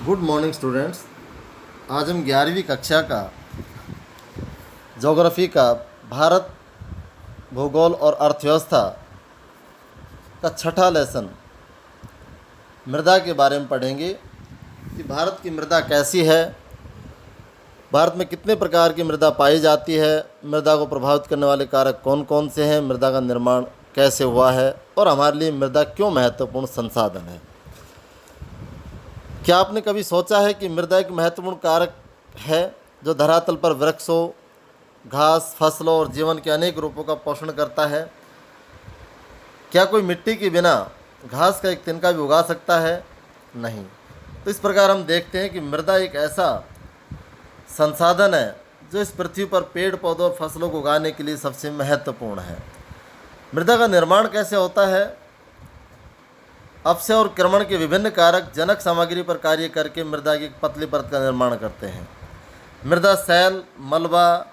Good morning students. आज हम 11वीं कक्षा का ज्योग्राफी का भारत भूगोल और अर्थव्यवस्था का छठा लेसन मृदा के बारे में पढ़ेंगे कि भारत की मृदा कैसी है, भारत में कितने प्रकार की मृदा पाई जाती है, मृदा को प्रभावित करने वाले कारक कौन कौन से हैं, मृदा का निर्माण कैसे हुआ है और हमारे लिए मृदा क्यों महत्वपूर्ण संसाधन है। क्या आपने कभी सोचा है कि मृदा एक महत्वपूर्ण कारक है जो धरातल पर वृक्षों, घास, फसलों और जीवन के अनेक रूपों का पोषण करता है? क्या कोई मिट्टी के बिना घास का एक तिनका भी उगा सकता है? नहीं। तो इस प्रकार हम देखते हैं कि मृदा एक ऐसा संसाधन है जो इस पृथ्वी पर पेड़ पौधों और फसलों को उगाने के लिए सबसे महत्वपूर्ण है। मृदा का निर्माण कैसे होता है? अपक्षय और क्रमण के विभिन्न कारक जनक सामग्री पर कार्य करके मृदा की एक पतली परत का निर्माण करते हैं। मृदा सैल, मलबा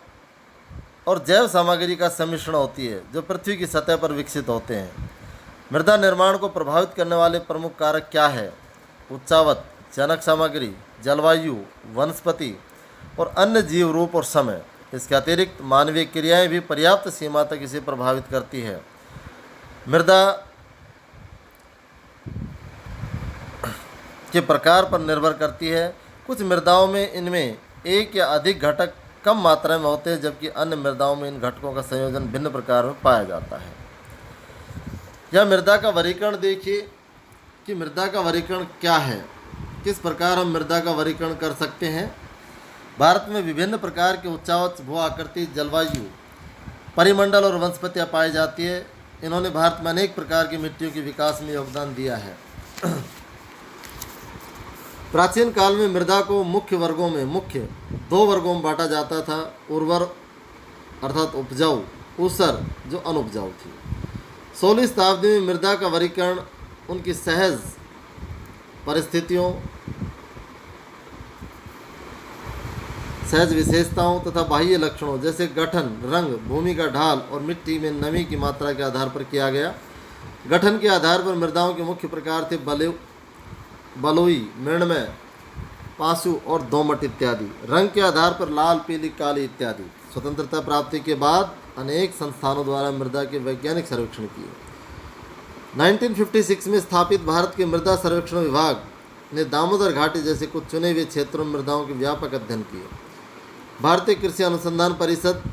और जैव सामग्री का सम्मिश्रण होती है जो पृथ्वी की सतह पर विकसित होते हैं। मृदा निर्माण को प्रभावित करने वाले प्रमुख कारक क्या है? उच्चावत, जनक सामग्री, जलवायु, वनस्पति और अन्य जीव रूप और समय। इसके अतिरिक्त मानवीय क्रियाएं भी पर्याप्त सीमा तक इसे प्रभावित करती है। मृदा के प्रकार पर निर्भर करती है। कुछ मृदाओं में इनमें एक या अधिक घटक कम मात्रा में होते हैं, जबकि अन्य मृदाओं में इन घटकों का संयोजन भिन्न प्रकार में पाया जाता है। यह मृदा का वर्गीकरण देखिए कि मृदा का वर्गीकरण क्या है, किस प्रकार हम मृदा का वर्गीकरण कर सकते हैं। भारत में विभिन्न प्रकार के उच्चावच, भू आकृति, जलवायु, परिमंडल और वनस्पतियाँ पाई जाती है। इन्होंने भारत में अनेक प्रकार की मिट्टियों के विकास में योगदान दिया है। प्राचीन काल में मृदा को मुख्य दो वर्गों में बांटा जाता था। उर्वर अर्थात उपजाऊ, ऊसर जो अनुपजाऊ थी। 16वीं शताब्दी में मृदा का वर्गीकरण उनकी सहज परिस्थितियों, सहज विशेषताओं तथा बाह्य लक्षणों जैसे गठन, रंग, भूमि का ढाल और मिट्टी में नमी की मात्रा के आधार पर किया गया। गठन के आधार पर मृदाओं के मुख्य प्रकार थे बलुई, मृणमय, पांसु और दोमट इत्यादि। रंग के आधार पर लाल, पीली, काली इत्यादि। स्वतंत्रता प्राप्ति के बाद अनेक संस्थानों द्वारा मृदा के वैज्ञानिक सर्वेक्षण किए। 1956 में स्थापित भारत के मृदा सर्वेक्षण विभाग ने दामोदर घाटी जैसे कुछ चुने हुए क्षेत्रों में मृदाओं के व्यापक अध्ययन किए। भारतीय कृषि अनुसंधान परिषद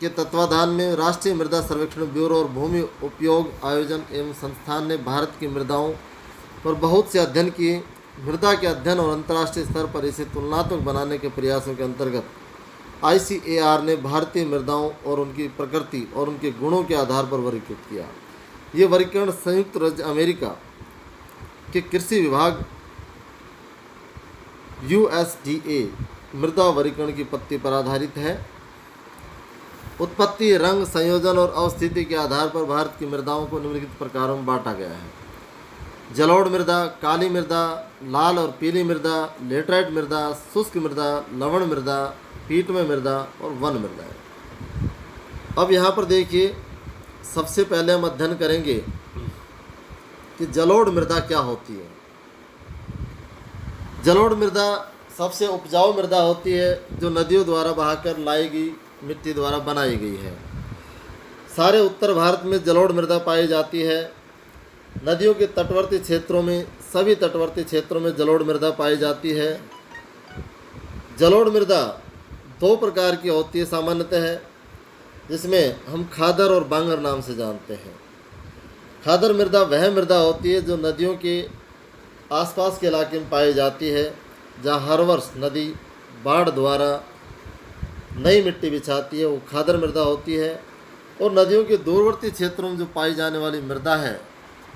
के तत्वाधान में राष्ट्रीय मृदा सर्वेक्षण ब्यूरो और भूमि उपयोग आयोजन एवं संस्थान ने भारत की मृदाओं पर बहुत से अध्ययन किए। मृदा के अध्ययन और अंतर्राष्ट्रीय स्तर पर इसे तुलनात्मक बनाने के प्रयासों के अंतर्गत ICAR ने भारतीय मृदाओं और उनकी प्रकृति और उनके गुणों के आधार पर वर्गीकृत किया। ये वर्गीकरण संयुक्त राज्य अमेरिका के कृषि विभाग USDA मृदा वर्गीकरण की पत्ती पर आधारित है। उत्पत्ति, रंग, संयोजन और अवस्थिति के आधार पर भारत की मृदाओं को निम्नलिखित प्रकारों में बांटा गया है। जलोढ़ मृदा, काली मृदा, लाल और पीली मृदा, लेटराइट मृदा, शुष्क मृदा, लवण मृदा, पीटमय मृदा और वन मृदा है। अब यहाँ पर देखिए, सबसे पहले हम अध्ययन करेंगे कि जलोढ़ मृदा क्या होती है। जलोढ़ मृदा सबसे उपजाऊ मृदा होती है जो नदियों द्वारा बहाकर लाई गई मिट्टी द्वारा बनाई गई है। सारे उत्तर भारत में जलोढ़ मृदा पाई जाती है। नदियों के तटवर्ती क्षेत्रों में, सभी तटवर्ती क्षेत्रों में जलोढ़ मृदा पाई जाती है। जलोढ़ मृदा दो प्रकार की होती है सामान्यतः, जिसमें हम खादर और बांगर नाम से जानते हैं। खादर मृदा वह मृदा होती है जो नदियों के आसपास के इलाके में पाई जाती है, जहाँ हर वर्ष नदी बाढ़ द्वारा नई मिट्टी बिछाती है, वो खादर मृदा होती है। और नदियों के दूरवर्ती क्षेत्रों में जो पाई जाने वाली मृदा है,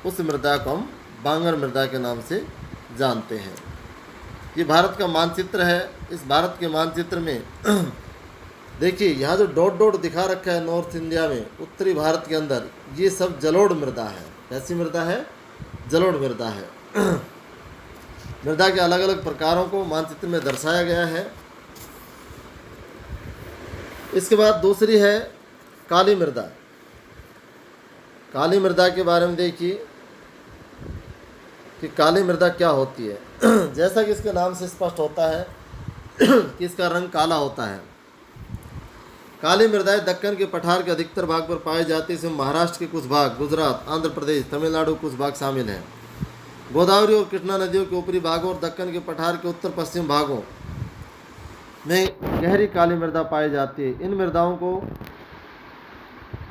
उस मृदा को हम बांगर मृदा के नाम से जानते हैं। ये भारत का मानचित्र है। इस भारत के मानचित्र में देखिए, यहाँ जो डॉट डॉट दिखा रखा है नॉर्थ इंडिया में, उत्तरी भारत के अंदर, ये सब जलोढ़ मृदा है। कैसी मृदा है? जलोढ़ मृदा है। मृदा के अलग अलग प्रकारों को मानचित्र में दर्शाया गया है। इसके बाद दूसरी है काली मृदा। काली मृदा के बारे में देखिए, कि काली मृदा क्या होती है। जैसा कि इसके नाम से स्पष्ट होता है कि इसका रंग काला होता है। काली मृदाएं दक्कन के पठार के अधिकतर भाग पर पाई जाती है। इसमें महाराष्ट्र के कुछ भाग, गुजरात, आंध्र प्रदेश, तमिलनाडु कुछ भाग शामिल हैं। गोदावरी और कृष्णा नदियों के ऊपरी भागों और दक्कन के पठार के उत्तर पश्चिम भागों में गहरी काली मृदा पाई जाती है। इन मृदाओं को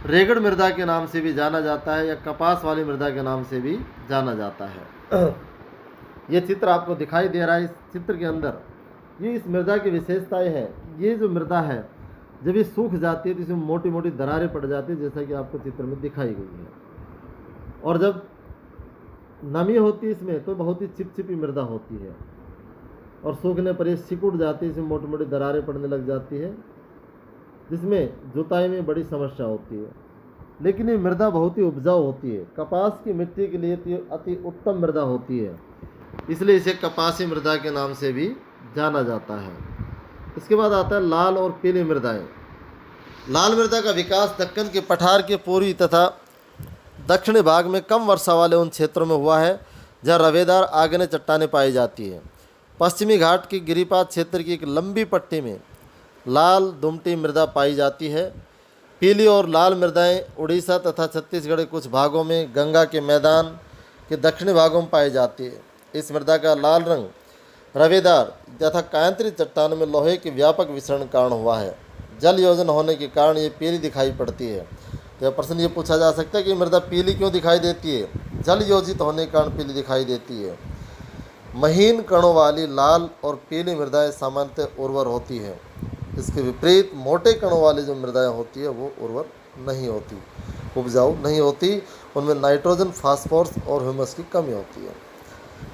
रेगड़ मृदा के नाम से भी जाना जाता है या कपास वाली मृदा के नाम से भी जाना जाता है। ये चित्र आपको दिखाई दे रहा है। इस चित्र के अंदर ये इस मृदा की विशेषताएं है। ये जो मृदा है जब ये सूख जाती है तो इसमें मोटी मोटी दरारें पड़ जाती है, जैसा कि आपको चित्र में दिखाई गई है। और जब नमी होती है इसमें तो बहुत ही चिपचिपी मृदा होती है और सूखने पर ये सिकुड़ जाती है, इसमें मोटी मोटी दरारें पड़ने लग जाती है, जिसमें जुताई में बड़ी समस्या होती है। लेकिन ये मृदा बहुत ही उपजाऊ होती है। कपास की मिट्टी के लिए तो अति उत्तम मृदा होती है, इसलिए इसे कपासी मृदा के नाम से भी जाना जाता है। इसके बाद आता है लाल और पीली मृदाएं। लाल मृदा का विकास दक्कन के पठार के पूर्वी तथा दक्षिणी भाग में कम वर्षा वाले उन क्षेत्रों में हुआ है जहाँ रवेदार आग्नेय चट्टानें पाई जाती है। पश्चिमी घाट की गिरिपात क्षेत्र की एक लंबी पट्टी में लाल दुमटी मृदा पाई जाती है। पीली और लाल मृदाएं उड़ीसा तथा छत्तीसगढ़ के कुछ भागों में गंगा के मैदान के दक्षिणी भागों में पाई जाती है। इस मृदा का लाल रंग रवेदार तथा कायांतरित चट्टानों में लोहे के व्यापक विसरण कारण हुआ है। जल योजन होने के कारण ये पीली दिखाई पड़ती है। तो यह प्रश्न ये पूछा जा सकता है कि मृदा पीली क्यों दिखाई देती है। जल योजित होने के कारण पीली दिखाई देती है। महीन कणों वाली लाल और पीली मृदाएं सामान्यतः उर्वर होती है। इसके विपरीत मोटे कणों वाली जो मृदाएं होती है वो उर्वर नहीं होती, उपजाऊ नहीं होती। उनमें नाइट्रोजन, फास्फोरस और ह्यूमस की कमी होती है।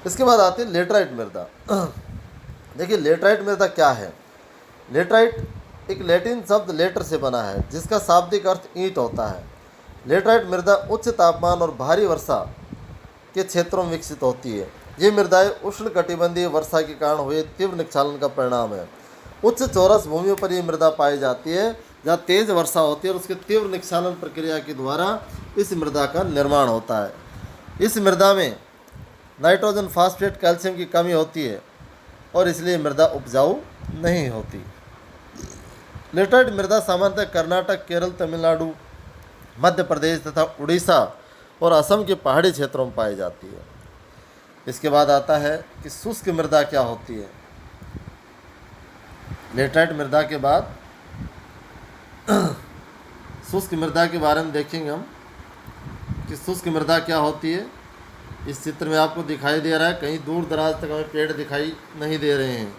इसके बाद आती है लेटराइट मृदा। देखिए लेटराइट मृदा क्या है। लेटराइट एक लैटिन शब्द लेटर से बना है जिसका शाब्दिक अर्थ ईंट होता है। लेटराइट मृदा उच्च तापमान और भारी वर्षा के क्षेत्रों में विकसित होती है। ये मृदाएं उष्णकटिबंधीय वर्षा के कारण हुए तीव्र निक्षालन का परिणाम है। उच्च चौरस भूमियों पर ये मृदा पाई जाती है जहाँ तेज वर्षा होती है और उसके तीव्र निक्षालन प्रक्रिया के द्वारा इस मृदा का निर्माण होता है। इस मृदा में नाइट्रोजन, फास्फेट, कैल्शियम की कमी होती है और इसलिए मृदा उपजाऊ नहीं होती। लेटराइट मृदा सामान्यतः कर्नाटक, केरल, तमिलनाडु, मध्य प्रदेश तथा उड़ीसा और असम के पहाड़ी क्षेत्रों में पाई जाती है। इसके बाद आता है कि शुष्क मृदा क्या होती है। लेटराइट मृदा के बाद शुष्क मृदा के बारे में देखेंगे हम कि शुष्क मृदा क्या होती है। इस चित्र में आपको दिखाई दे रहा है, कहीं दूर दराज तक हमें पेड़ दिखाई नहीं दे रहे हैं।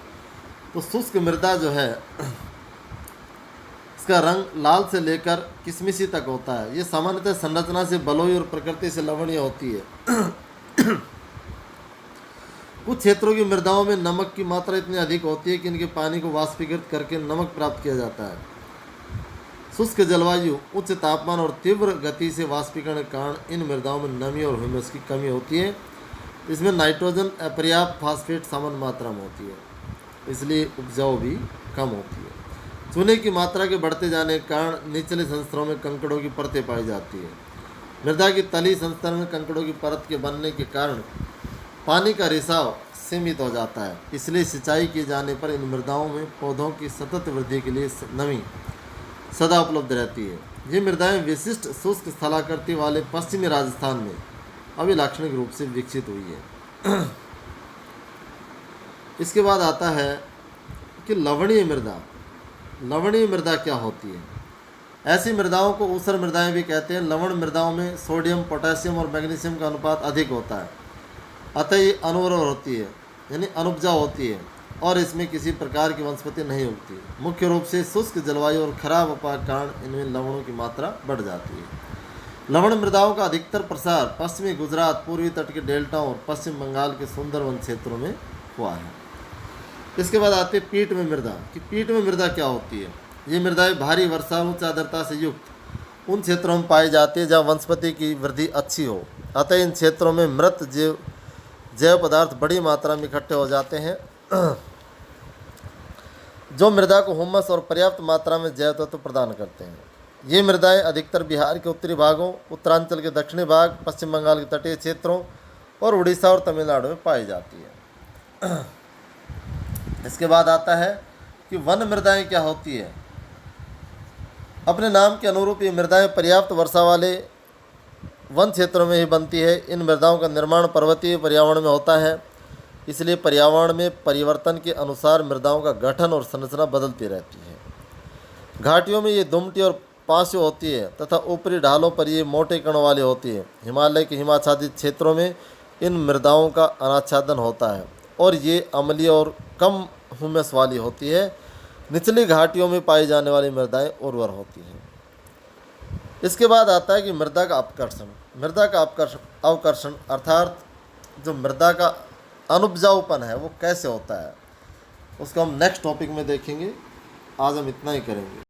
तो शुष्क मृदा जो है इसका रंग लाल से लेकर किशमिशी तक होता है। ये सामान्यतः संरचना से बलुई और प्रकृति से लवणीय होती है। कुछ क्षेत्रों की मृदाओं में नमक की मात्रा इतनी अधिक होती है कि इनके पानी को वाष्पीकृत करके नमक प्राप्त किया जाता है। शुष्क जलवायु, उच्च तापमान और तीव्र गति से वाष्पीकरण के कारण इन मृदाओं में नमी और ह्यूमस की कमी होती है। इसमें नाइट्रोजन अपर्याप्त, फास्फेट सामान्य मात्रा में होती है, इसलिए उपजाऊ भी कम होती है। चूने की मात्रा के बढ़ते जाने के कारण निचले संस्तरों में कंकड़ों की परतें पाई जाती है। मृदा की तली संस्तर में कंकड़ों की परत के बनने के कारण पानी का रिसाव सीमित हो जाता है, इसलिए सिंचाई किए जाने पर इन मृदाओं में पौधों की सतत वृद्धि के लिए नमी सदा उपलब्ध रहती है। ये मृदाएं विशिष्ट शुष्क स्थलाकृति वाले पश्चिमी राजस्थान में अभिलाक्षणिक रूप से विकसित हुई है। इसके बाद आता है कि लवणीय मृदा। लवणीय मृदा क्या होती है। ऐसी मृदाओं को ऊसर मृदाएं भी कहते हैं। लवण मृदाओं में सोडियम, पोटेशियम और मैग्नीशियम का अनुपात अधिक होता है, अतः ये अनुर्वर होती है, यानी अनुपजाऊ होती है और इसमें किसी प्रकार की वनस्पति नहीं उगती। मुख्य रूप से शुष्क जलवायु और खराब हवा के कारण इनमें लवणों की मात्रा बढ़ जाती है। लवण मृदाओं का अधिकतर प्रसार पश्चिमी गुजरात, पूर्वी तट के डेल्टाओं और पश्चिम बंगाल के सुंदरवन क्षेत्रों में हुआ है। इसके बाद आती है पीठ में मृदा। कि पीठ में मृदा क्या होती है। ये मृदाएं भारी वर्षा, उच्च आर्द्रता से युक्त उन क्षेत्रों में पाई जाती है जहाँ वनस्पति की वृद्धि अच्छी हो, अतः इन क्षेत्रों में मृत जैव पदार्थ बड़ी मात्रा में इकट्ठे हो जाते हैं जो मृदा को हुमस और पर्याप्त मात्रा में जैव तत्व प्रदान करते हैं। ये मृदाएं अधिकतर बिहार के उत्तरी भागों, उत्तरांचल के दक्षिणी भाग, पश्चिम बंगाल के तटीय क्षेत्रों और उड़ीसा और तमिलनाडु में पाई जाती है। इसके बाद आता है कि वन मृदाएं क्या होती है। अपने नाम के अनुरूप ये मृदाएं पर्याप्त वर्षा वाले वन क्षेत्रों में ही बनती है। इन मृदाओं का निर्माण पर्वतीय पर्यावरण में होता है, इसलिए पर्यावरण में परिवर्तन के अनुसार मृदाओं का गठन और संरचना बदलती रहती है। घाटियों में ये दुमटी और पांचों होती है तथा ऊपरी ढालों पर ये मोटे कणों वाली होती है। हिमालय के हिमाच्छादित क्षेत्रों में इन मृदाओं का अनाच्छादन होता है और ये अम्लीय और कम हुमस वाली होती है। निचली घाटियों में पाई जाने वाली मृदाएं उर्वर होती हैं। इसके बाद आता है कि मृदा का अपकर्षण। मृदा का अवकर्षण अर्थात जो मृदा का अनुपजाऊपन है वो कैसे होता है, उसको हम नेक्स्ट टॉपिक में देखेंगे। आज हम इतना ही करेंगे।